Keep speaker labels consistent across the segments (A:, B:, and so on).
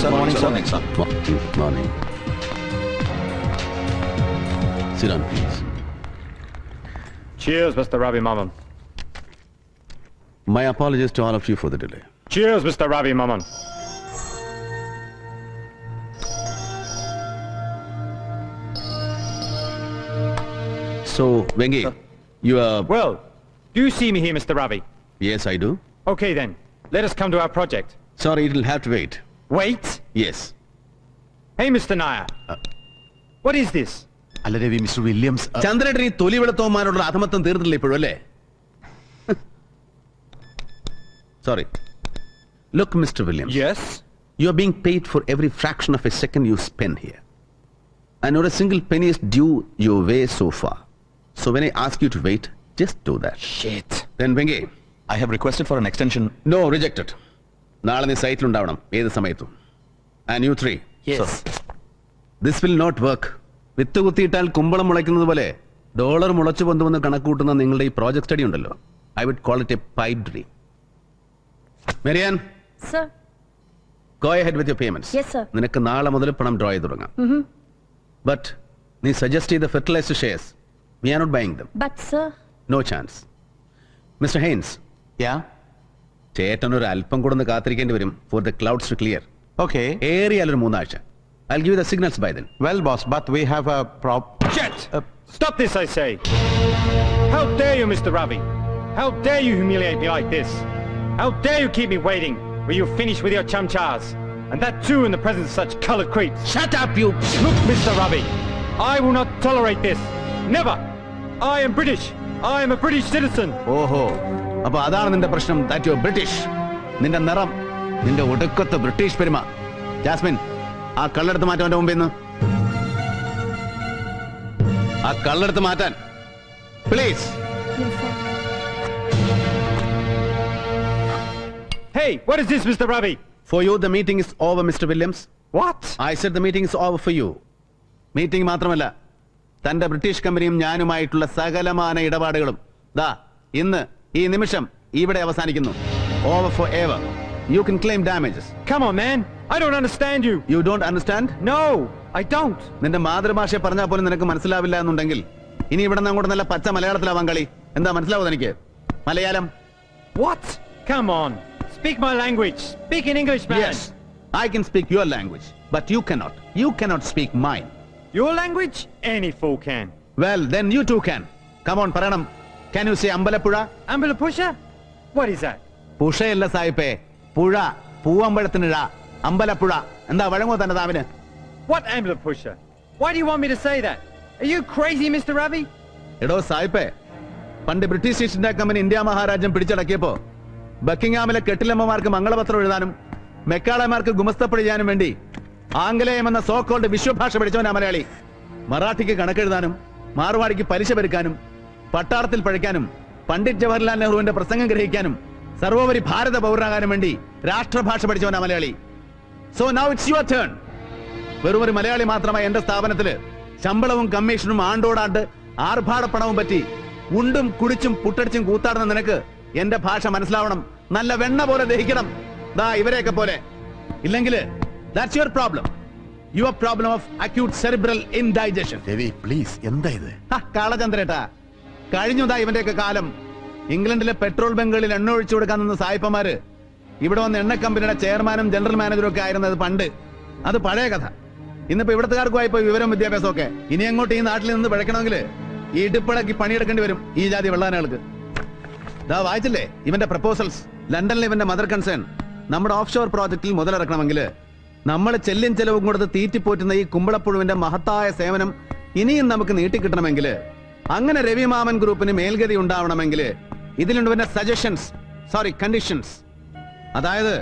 A: sir.
B: Morning, sir.
A: Morning, sir.
B: Morning. Sit down, please.
C: Cheers, Mr. Ravi Maman.
B: My apologies to all of you for the delay.
C: Cheers, Mr. Ravi Maman.
B: So, Vengi, you are...
C: Well, do you see me here, Mr. Ravi?
B: Yes, I do.
C: Okay then, let us come to our project.
B: Sorry, it will have to wait.
C: Wait?
B: Yes.
C: Hey, Mr. Nair. What is this?
A: അല്ല Ravi, mister Williams.
B: ചന്ദ്രേട്ടൻ ഈ തൊലിവെളുത്തവന്മാരോടുള്ള അധമത്വം തീർന്നില്ല ഇപ്പോഴും അല്ലേ? Sorry. Look, Mr. Williams.
C: Yes?
B: You are being paid for every fraction of a second you spend here. And not a single penny is due your way so far. So when I ask you to wait, just do that.
C: Shit.
B: Then Vengi.
A: I have requested for an extension.
B: No, rejected. നാളെ നീ സൈറ്റിലുണ്ടാവണം ഏത് സമയത്തും. And you three.
C: Yes.
B: So, this will not work. വിത്ത് കുത്തിയിട്ടാൽ കുമ്പളം മുളയ്ക്കുന്നത് പോലെ dollar മുളച്ചു പൊന്തുമെന്ന് കണക്കൂട്ടുന്ന നിങ്ങളുടെ ഈ project study ഉണ്ടല്ലോ, I would call it a pipe dream. Marianne.
D: Sir.
B: Go ahead with your payments.
D: Yes, sir.
B: നിനക്ക് നാളെ മുതൽ പണം ഡ്രോ ചെയ്ത് തുടങ്ങാം. But നീ സജസ്റ്റ് ചെയ്ത fertiliser shares, we are not buying them.
D: But, sir.
B: No chance. Mr. Haynes.
A: Yeah?
B: ചേട്ടൻ ഒരു അല്പം കൂടെ ഒന്ന് കാത്തിരിക്കേണ്ടി വരും for the clouds to clear.
A: Okay.
B: ഏറിയാലൊരു 3 ആഴ്ച. I'll give you the signals by then.
A: Well, boss, but we have a
C: Shit! Stop this, I say! How dare you, Mr. Ravi? How dare you humiliate me like this? How dare you keep me waiting when you finish with your chumchas? And that too in the presence of such colored creeps.
B: Shut up, you!
C: Look, Mr. Ravi, I will not tolerate this. Never! I am British. I am a British citizen.
B: ഓഹോ, അപ്പൊ അതാണ് നിന്റെ പ്രശ്നം, that you're British. നിന്റെ നിറം, നിന്റെ ഒടുക്കത്തെ British പെരുമ. ജാസ്മിൻ, ആ കള്ളെടുത്ത് മാറ്റാൻ അവന്റെ മുമ്പിൽ നിന്ന്. ആ കള്ളെടുത്ത് മാറ്റാൻ please.
D: Yes, sir.
C: Hey, what is this, Mr. Ravi?
B: For you the meeting is over, Mr. Williams.
C: What?
B: I said the meeting is over for you. Meeting മാത്രമല്ല, തന്റെ ബ്രിട്ടീഷ് കമ്പനിയും ഞാനുമായിട്ടുള്ള സകലമാന ഇടപാടുകളും ദാ ഇന്ന് ഈ നിമിഷം ഇവിടെ അവസാനിക്കുന്നു. Over forever. You can claim damages.
C: Come on, man. I don't understand you.
B: You don't understand?
C: No, I don't.
B: നിന്റെ മാതൃഭാഷയെ പറഞ്ഞാൽ പോലും നിനക്ക് മനസ്സിലാവില്ല എന്നുണ്ടെങ്കിൽ ഇനി ഇവിടെ നിന്ന് അങ്ങോട്ട് നല്ല പച്ച മലയാളത്തിലാവാൻ കളി. എന്താ മനസ്സിലാവും എനിക്ക്? Malayalam.
C: What? Come on. Speak my language. Speak in English, man.
B: Yes, I can speak your language, but you cannot. You cannot speak mine.
C: Your language? Any fool can.
B: Well, then you too can. Come on, പറയണം. Can you say Ambalappuzha?
C: Ambulapusha? What is that?
B: പുഴയല്ല സായിപ്പേ, പുഴ. പൂവമ്പഴത്തിനിഴ, അമ്പലപ്പുഴ. എന്താ വഴങ്ങോ തന്നെ താവിന്?
C: What Ambulapusha? Why do you want me to say that? Are you crazy, Mr. Ravi?
B: എടോ സായിപ്പേ, പണ്ട് British East India Company India മഹാരാജ്യം പിടിച്ചടക്കിയപ്പോ ബക്കിംഗ്ഹാമിലെ കെട്ടിലമ്മമാർക്ക് മംഗളപത്രം എഴുതാനും മെക്കാളമാർക്ക് ഗുമസ്തപ്പണി ചെയ്യാനും വേണ്ടി ആംഗലേയം എന്ന സോ കോൾഡ് വിശ്വഭാഷ പഠിച്ചവനാ മലയാളി. മറാഠിക്ക് കണക്കെഴുതാനും മാർവാടിക്ക് പലിശ പെരുക്കാനും പട്ടാളത്തിൽ പഴിക്കാനും പണ്ഡിറ്റ് ജവഹർലാൽ നെഹ്റുവിന്റെ പ്രസംഗം ഗ്രഹിക്കാനും സർവോപരി ഭാരത പൗരനാകാനും വേണ്ടി രാഷ്ട്രഭാഷ പഠിച്ചവനാ മലയാളി. So now it's your turn. വെറും ഒരു മലയാളി മാത്രമായി എന്റെ സ്ഥാപനത്തില് ശമ്പളവും കമ്മീഷനും ആണ്ടോടാണ്ട് ആർഭാടപ്പണവും പറ്റി ഉണ്ടും കുടിച്ചും പുട്ടടിച്ചും കൂത്താടുന്ന നിനക്ക് എന്റെ ഭാഷ മനസ്സിലാവണം, നല്ല വെണ്ണ പോലെ ദഹിക്കണം, ദാ ഇവരെയൊക്കെ പോലെ. ഇല്ലെങ്കിൽ that's your problem. Your problem of acute cerebral indigestion.
A: Ravi please, എന്താ ഇത്?
B: കാളചന്ദ്രേട്ടാ, കഴിഞ്ഞതാ ഇവന്റെയൊക്കെ കാലം. ഇംഗ്ലണ്ടിലെ പെട്രോൾ ബങ്കുകളിൽ എണ്ണ ഒഴിച്ചു കൊടുക്കാൻ നിന്ന സായിപ്പന്മാര് ഇവിടെ വന്ന് എണ്ണ കമ്പനിയുടെ ചെയർമാനും ജനറൽ മാനേജറും ഒക്കെ ആയിരുന്നത് പണ്ട്. അത് പഴയ കഥ. ഇന്നിപ്പോ ഇവിടത്തുകാർക്കും ആയിപ്പോ വിവരവും വിദ്യാഭ്യാസം ഒക്കെ. ഇനി അങ്ങോട്ട് ഈ നാട്ടിൽ നിന്ന് പിഴക്കണമെങ്കിൽ ഈ ഇടുപ്പിളക്കി പണിയെടുക്കേണ്ടി വരും ഈ ജാതി വെള്ളാനകൾക്ക്. ദാ വായിച്ചില്ലേ ഇവന്റെ പ്രപ്പോസൽസ്? ലണ്ടനിൽ ഇവന്റെ മദർ കൺസേൺ നമ്മുടെ ഓഫ് ഷോർ പ്രോജക്റ്റിൽ മുതലിറക്കണമെങ്കിൽ നമ്മൾ ചെല്ലും ചെലവും കൊടുത്ത് തീറ്റിപ്പോറ്റുന്ന ഈ കുമ്പളപ്പുഴുവിന്റെ മഹത്തായ സേവനം ഇനിയും നമുക്ക് നീട്ടിക്കിട്ടണമെങ്കിൽ, അങ്ങനെ രവി മാമൻ ഗ്രൂപ്പിന് മേൽഗതി ഉണ്ടാവണമെങ്കിൽ ഇതിലുണ്ട് പിന്നെ സജഷൻസ്, സോറി കണ്ടീഷൻസ്. അതായത്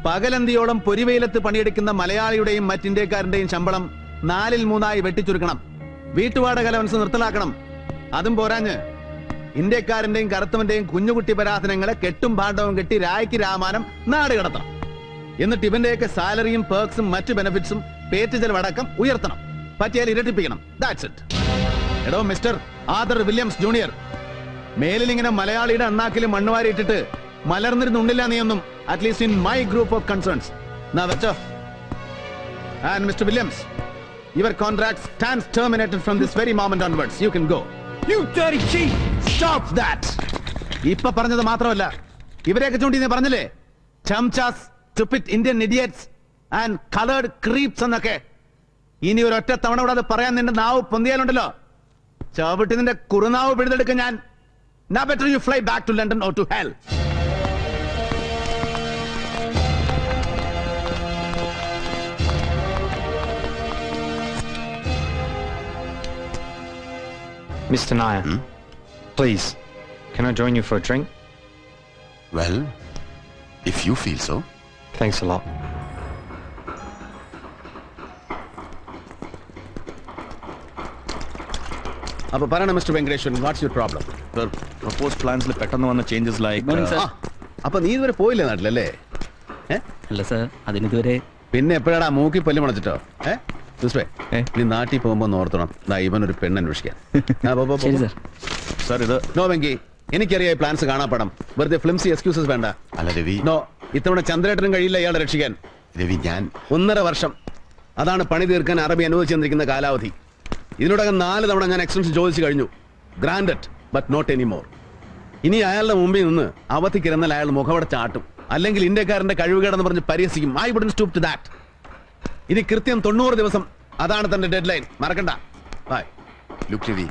B: പകലന്തിയോളം പൊരിവെയിലത്ത് പണിയെടുക്കുന്ന മലയാളിയുടെയും മറ്റിന്ത്യക്കാരന്റെയും ശമ്പളം 4/3 വെട്ടിച്ചുരുക്കണം. വീട്ടുവാടക അലവൻസ് നിർത്തലാക്കണം. അതും പോരാഞ്ഞ് ഇന്ത്യക്കാരന്റെയും കറുത്തവന്റെയും കുഞ്ഞുകുട്ടി പരാധനങ്ങളെ കെട്ടും ഭാണ്ഡവും കെട്ടി രായ്ക്ക് രാമാനം നാട് കടത്തണം. എന്നിട്ട് ഇവന്റെയൊക്കെ സാലറിയും പേർക്സും മറ്റു ബെനിഫിറ്റ്സും പേറ്റ് ചെലവടക്കം ഉയർത്തണം. പറ്റിയാൽ ഇരട്ടിപ്പിക്കണം. That's it. എടോ മിസ്റ്റർ ആദർ വില്യംസ് ജൂനിയർ, മേലിൽ ഇങ്ങനെ മലയാളിയുടെ അണ്ണാക്കിലും മണ്ണുവാരി ഇട്ടിട്ട് മലർന്നിരുന്നുണ്ടില്ല നീയൊന്നും. At least in my group of concerns. എന്നാ വെച്ചോ. And Mr. Williams, your contract stands terminated from this very moment onwards. You can go.
C: You dirty cheat!
B: Stop that! ഇപ്പൊ പറഞ്ഞത് മാത്രമല്ല, ഇവരെയൊക്കെ ചൂണ്ടി ഞാൻ പറഞ്ഞില്ലേ, ചംചാസ്, stupid Indian idiots and colored creeps എന്നൊക്കെ. ഇനി ഒരൊറ്റ തവണ കൂടെ അത് പറയാൻ നിന്റെ നാവ് പൊന്തിയാലുണ്ടല്ലോ, ചവിട്ടി നിന്റെ കുറുനാവ് പിഴുതെടുക്കാൻ ഞാൻ. Now better you fly back to London or to hell.
C: Mr. Nair, please, can I join you for a drink?
A: Well, if you feel so.
C: Thanks a lot.
B: അപ്പൊ പറയണം mister Venkateswaran, what's your problem?
A: Sir, proposed plans le പെട്ടെന്ന് വന്ന changes like
B: അപ്പൊ നീ ഇതുവരെ പോയില്ലേ നാട്ടിലല്ലേ?
D: അല്ല sir, അതിനിതുവരെ.
B: പിന്നെ എപ്പോഴാടാ മൂക്കി പല്ല് മുളച്ചിട്ടോ?
D: ഏ?
B: നീ നാട്ടിൽ പോകുമ്പോ ഓർത്തണം, ഇവനൊരു പെണ്ണ് അന്വേഷിക്കാൻ.
D: ശരി സാർ.
A: Sir, ഇത്
B: നോ വെങ്കി, എനിക്കറിയാം പ്ലാൻസ് കാണാപ്പടം, വെറുതെ ഫ്ലിംസി എക്സ്ക്യൂസസ് വേണ്ട.
A: അല്ല രവി.
B: നോ, ഇത്തവണ ചന്ദ്രേട്ടനും കഴിയില്ല ഇയാളെ രക്ഷിക്കാൻ.
A: രവി, ഞാൻ
B: 1.5 വർഷം, അതാണ് പണി തീർക്കാൻ അറബി അനുവദിച്ചു തന്നിരിക്കുന്ന കാലാവധി. ഇതിനോടകം 4 തവണ ഞാൻ എക്സ്റ്റൻഷൻ ചോദിച്ചു കഴിഞ്ഞു. Granted, but not anymore. ഇനി അയാളുടെ മുമ്പിൽ നിന്ന് അവധിക്കിരുന്നാൽ അയാൾ മുഖവട ചാട്ടും, അല്ലെങ്കിൽ ഇന്ത്യക്കാരന്റെ കഴിവുകേടെന്ന് പറഞ്ഞ് പരിഹസിക്കും. I wouldn't stoop to that. ഇനി കൃത്യം 90 ദിവസം, അതാണ് തന്റെ ഡെഡ് ലൈൻ, മറക്കണ്ട. ബൈ.
A: ലുക്ക് രവി,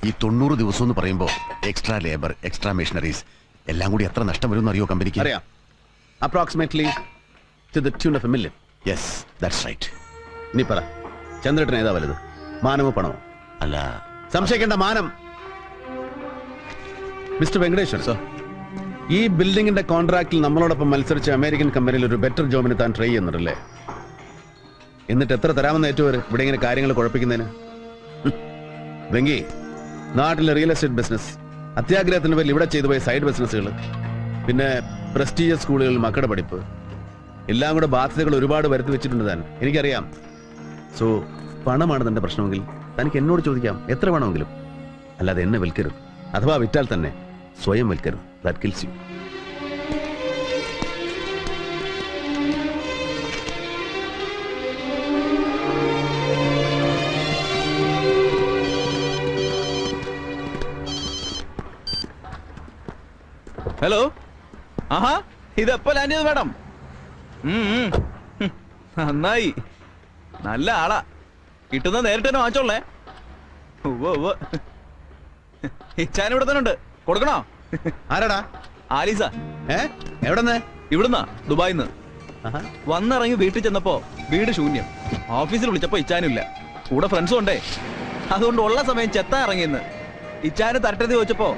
A: ഈ 90 ദിവസം എന്ന് പറയുമ്പോൾ എക്സ്ട്രാ ലേബർ, എക്സ്ട്രാ മെഷീനറീസ് എല്ലാം കൂടി എത്ര നഷ്ടം വരും അറിയോ കമ്പനിക്ക്?
B: അറിയാം. Approximately to the tune of $1 million.
A: Yes, that's right.
B: ഇനി പറ, ചന്ദ്രേട്ടൻ ഏതാ വലുത്, മാനമോ പണമോ?
A: അല്ല,
B: സംശയിക്കേണ്ട, മാനം. മിസ്റ്റർ വെങ്കടേശ്വർ
A: സർ,
B: ഈ ബിൽഡിംഗിന്റെ കോൺട്രാക്റ്റിൽ നമ്മളോടൊപ്പം മത്സരിച്ച അമേരിക്കൻ കമ്പനിയിൽ ഒരു ബെറ്റർ ജോബിന് താൻ ട്രൈ ചെയ്യുന്നുണ്ടല്ലേ? എന്നിട്ട് എത്ര തരാമെന്ന് ഏറ്റുവരെ ഇവിടെ ഇങ്ങനെ കാര്യങ്ങൾ കുഴപ്പിക്കുന്നതിന്? വെങ്കി, നാട്ടിലെ റിയൽ എസ്റ്റേറ്റ് ബിസിനസ്, അത്യാഗ്രഹത്തിന് പേരിൽ ഇവിടെ ചെയ്തു പോയ സൈഡ് ബിസിനസ്സുകൾ, പിന്നെ പ്രസ്റ്റീജിയസ് സ്കൂളുകളിൽ മക്കളുടെ പഠിപ്പ്, എല്ലാം കൂടെ ബാധ്യതകൾ ഒരുപാട് വരുത്തി വെച്ചിട്ടുണ്ട് താൻ, എനിക്കറിയാം. സോ പണമാണ് തന്റെ പ്രശ്നമെങ്കിൽ തനിക്ക് എന്നോട് ചോദിക്കാം, എത്ര വേണമെങ്കിലും. അല്ലാതെ എന്നെ വിൽക്കരുത്, അഥവാ വിറ്റാൽ തന്നെ സ്വയം വിൽക്കരുത്. That kills you.
E: ഹലോ, ആഹാ, ഇതെപ്പോ ലാൻഡ് ചെയ്ത് മാഡം? നന്നായി, നല്ല ആളാ. കിട്ടുന്ന നേരിട്ട് തന്നെ വാങ്ങിച്ചോളേ. ഇച്ചാൻ ഇവിടെ തന്നെ ഉണ്ട്, കൊടുക്കണോ?
B: ആരാടാ?
E: ആലീസ.
B: എവിടെന്ന്?
E: ഇവിടുന്നാ, ദുബായിന്ന്. വന്നിറങ്ങി വീട്ടിൽ ചെന്നപ്പോ വീട് ശൂന്യം. ഓഫീസിൽ വിളിച്ചപ്പോ ഇച്ചാനില്ല, കൂടെ ഫ്രണ്ട്സും ഉണ്ടേ. അതുകൊണ്ട് ഉള്ള സമയം ചെത്താൻ ഇറങ്ങിയെന്ന്. ഇച്ചാന് തരട്ടെന്ന് ചോദിച്ചപ്പോ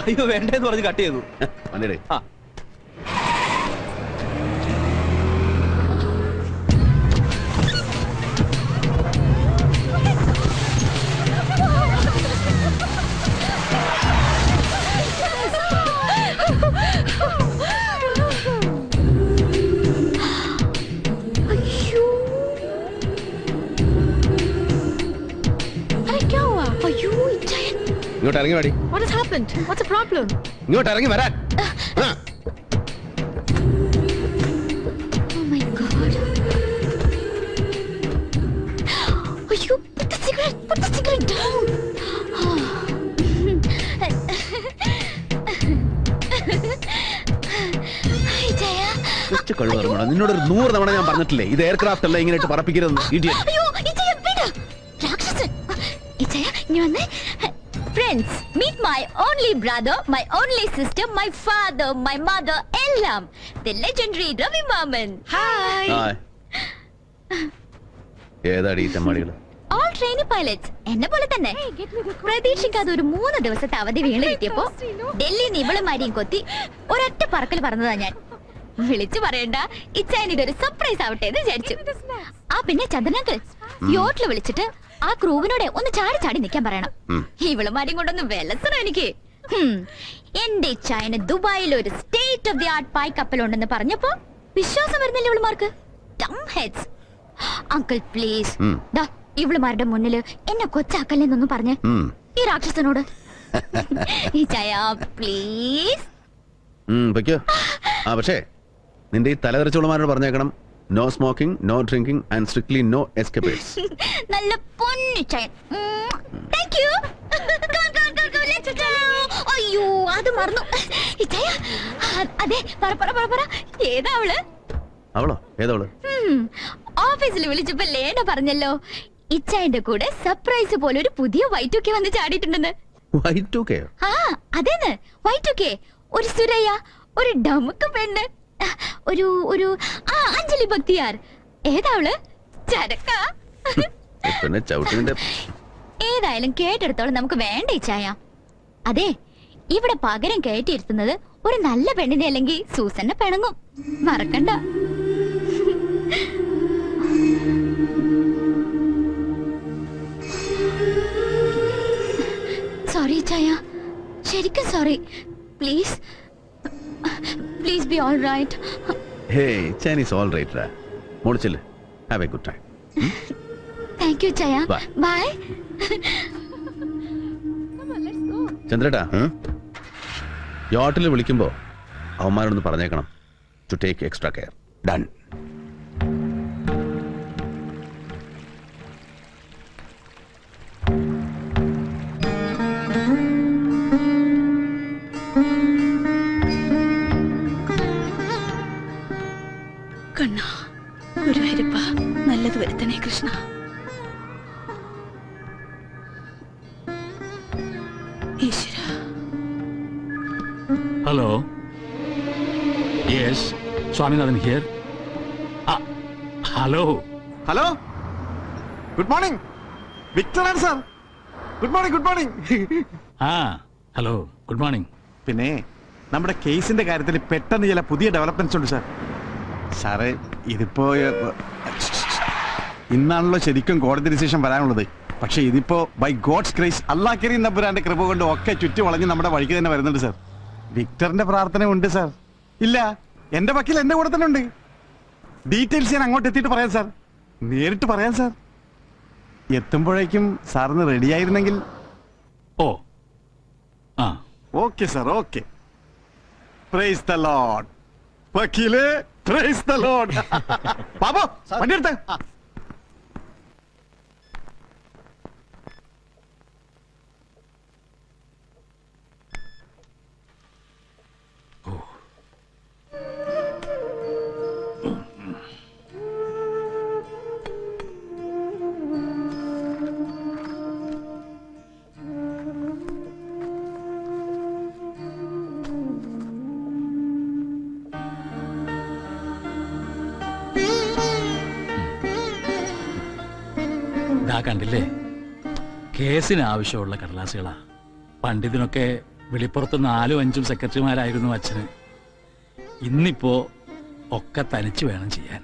E: അയ്യോ വേണ്ടേന്ന് പറഞ്ഞ് കട്ട് ചെയ്തു. ആ,
B: ഇങ്ങോട്ട് ഇറങ്ങി വാടി.
F: What has happened? What's the problem?
B: ഇങ്ങോട്ട് ഇറങ്ങി വരാൻ.
F: Oh my God. Oh, you put the cigarette down. Hi, Jaya.
B: നിന്നോടൊരു 100 തവണ ഞാൻ പറഞ്ഞിട്ടില്ലേ, ഇത് എയർക്രാഫ്റ്റ് അല്ല, ഇങ്ങനെ പറപ്പിക്കരുത്.
F: അയ്യോ, ഇജയ വിട. രാക്ഷസൻ. ഇജയ, ഇനി വന്നേ. Friends, meet my only brother, my only sister, my father, my mother, എല്ലാം. The legendary Ravi Maman. Hi.
B: ഏതാടി ഈ തെമ്മാടികൾ?
F: All trainee pilots. എന്നെ പോലെ തന്നെ. പ്രതീക്ഷിക്കാതെ ഒരു 3 ദിവസത്തെ അവധി വീണ് കിട്ടിയപ്പോ ഡൽഹി നിബിളമാരിയും കൊത്തി ഒരൊറ്റ പറക്കൽ പറഞ്ഞതാ ഞാൻ. വിളിച്ചു പറയണ്ട, ഇച്ചാൻ ഇതൊരു സർപ്രൈസ് ആവട്ടെ എന്ന് വിചാരിച്ചു. പിന്നെ ചന്ദ്രനക്ക് യോട്ടിൽ വിളിച്ചിട്ട് ആ ക്രൂവിനോടെ ഒന്ന് ചാടി ചാടി നിൽക്കാൻ പറയണം. ഇവളുമാരെയും കൊണ്ടൊന്ന് വിലസണം എനിക്ക്. എന്റെ ഇച്ചായന് ദുബായിൽ ഒരു സ്റ്റേറ്റ് ഓഫ് ദി ആർട്ട് പായ് കപ്പലുണ്ടെന്ന് പറഞ്ഞപ്പോ വിശ്വാസം വരുന്നില്ല ഇവളുമാർക്ക്. അങ്കിൾ പ്ലീസ്, ഇവളുമാരുടെ മുന്നില് എന്നെ കൊച്ചാക്കല്ലെന്നൊന്നും പറഞ്ഞ് ഈ രാക്ഷസനോട്. ഇച്ചായ പ്ലീസ്.
B: പക്ഷേ നിന്റെ ഈ തലതെറിച്ചോളുമാരോട് പറഞ്ഞേക്കണം, no smoking, no drinking and strictly no escapers.
F: നല്ല പൊന്നിച്ചായൻ. Thank you. അയ്യോ അത് മറന്നു. ഇച്ചായ, അതെ പറ പറ പറ പറ, ഏതാ അവള്?
B: അവളോ? ഏതവള്?
F: ഓഫീസിൽ വിളിച്ചപ്പോ ലേന പറഞ്ഞല്ലോ ഇച്ചായന്റെ കൂടെ സർപ്രൈസ് പോലെ ഒരു പുതിയ Y2K വന്ന് ചാടിയിട്ടുണ്ടെന്ന്.
B: Y2K?
F: ആ അതേന്ന്, Y2K. ഒരു സുരയ്യ, ഒരു ഡമുക്ക് പെണ്ണ്, ഒരു ഒരു അഞ്ജലി ഭക്തിയാർ. ഏതാ അവള്? ചരക്ക.
B: പിന്നെ ചവിട്ടിന്റെ.
F: ഏതായാലും കേട്ടെടുത്തോളം നമുക്ക് വേണ്ട ഇച്ചായ. അതെ, ഇവിടെ പകരം കയറ്റിയിരുത്തുന്നത് ഒരു നല്ല പെണ്ണിനെ അല്ലെങ്കിൽ സൂസന്നെ പിണങ്ങും, മറക്കണ്ട. സോറി ഇച്ചായ, ശരിക്കും sorry. Please please be all right.
B: Hey, Chinese all right, ra. Modichille. Have a good time.
F: Thank you ഇച്ചായ.
B: Bye.
F: ബൈ.
B: ചന്ദ്രേട്ടാ, യോട്ടിൽ വിളിക്കുമ്പോ അവന്മാരോടൊന്ന് പറഞ്ഞേക്കണം to take extra care.
A: Done.
G: കണ്ണ, ഗുരുവായൂരപ്പ നല്ലത് വരുത്തണേ കൃഷ്ണ. ഈശ്വര.
H: Hello. Yes, Swaminathan here. Hello.
I: Hello, good morning. വിക്ടറാണ് sir. Good morning, good morning.
H: Hello. Good morning.
I: പിന്നെ നമ്മുടെ കേസിന്റെ കാര്യത്തിൽ പെട്ടെന്ന് ചില പുതിയ ഡെവലപ്മെന്റ്സ് ഉണ്ട് സാർ. സാറേ, ഇതിപ്പോ ഇന്നാണല്ലോ ശരിക്കും കോടതി ഡിസിഷൻ വരാനുള്ളത്. പക്ഷെ ഇതിപ്പോ ബൈ ഗോഡ്സ് ഗ്രേസ്, അല്ലാഹ് കരീം നമ്പുരാന്റെ കൃപ കൊണ്ട് ഒക്കെ ചുറ്റി വളഞ്ഞ് നമ്മുടെ വഴിക്ക് തന്നെ വരുന്നുണ്ട് സാർ. വിക്ടറിന്റെ പ്രാർത്ഥന ഉണ്ട് സാർ. ഇല്ല, എന്റെ വക്കീൽ എന്റെ കൂടെ തന്നെ ഉണ്ട്. ഡീറ്റെയിൽസ് ഞാൻ അങ്ങോട്ട് എത്തിയിട്ട് പറയാം സാർ, നേരിട്ട് പറയാം സാർ. എത്തുമ്പോഴേക്കും സാറിന് റെഡി ആയിരുന്നെങ്കിൽ.
H: Oh.
I: Okay sir, okay. Praise the lord. വക്കീലേ, പ്രൈസ് ദ ലോർഡ്. ബാബു, വണ്ടി എടുത്ത്.
H: കണ്ടില്ലേ, കേസിന് ആവശ്യമുള്ള കടലാസുകളാ. പണ്ടിതിനൊക്കെ വെളിപ്പുറത്ത് 4-5 സെക്രട്ടറിമാരായിരുന്നു അച്ഛന്. ഇന്നിപ്പോ ഒക്കെ തനിച്ച് വേണം ചെയ്യാൻ.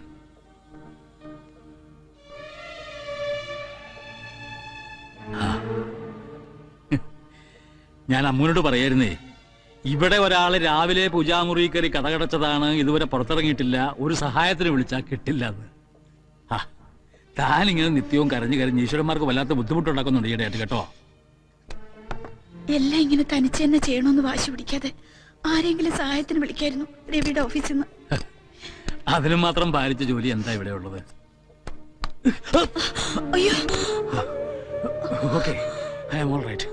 H: ഞാൻ അമ്മൂനോട് പറയായിരുന്നേ, ഇവിടെ ഒരാള് രാവിലെ പൂജാമുറി കയറി കടകടച്ചതാണ്, ഇതുവരെ പുറത്തിറങ്ങിയിട്ടില്ല, ഒരു സഹായത്തിന് വിളിച്ചാൽ കിട്ടില്ല എന്ന്. താനിങ്ങനെ നിത്യവും കരഞ്ഞു കരഞ്ഞ് ഈശ്വരന്മാർക്ക് വല്ലാത്ത ബുദ്ധിമുട്ടുണ്ടാക്കുന്നുണ്ട് ഈയിടെയായിട്ട് കേട്ടോ.
G: എല്ലാം ഇങ്ങനെ തനിച്ച് തന്നെ ചെയ്യണമെന്ന് വാശി പിടിക്കാതെ ആരെങ്കിലും സഹായത്തിന് വിളിക്കായിരുന്നു രവിയുടെ ഓഫീസിൽ നിന്ന്.
H: അതിനും മാത്രം ഭാരിച്ച ജോലി എന്താ ഇവിടെ ഉള്ളത്?
G: അയ്യോ,
H: okay, I am all right.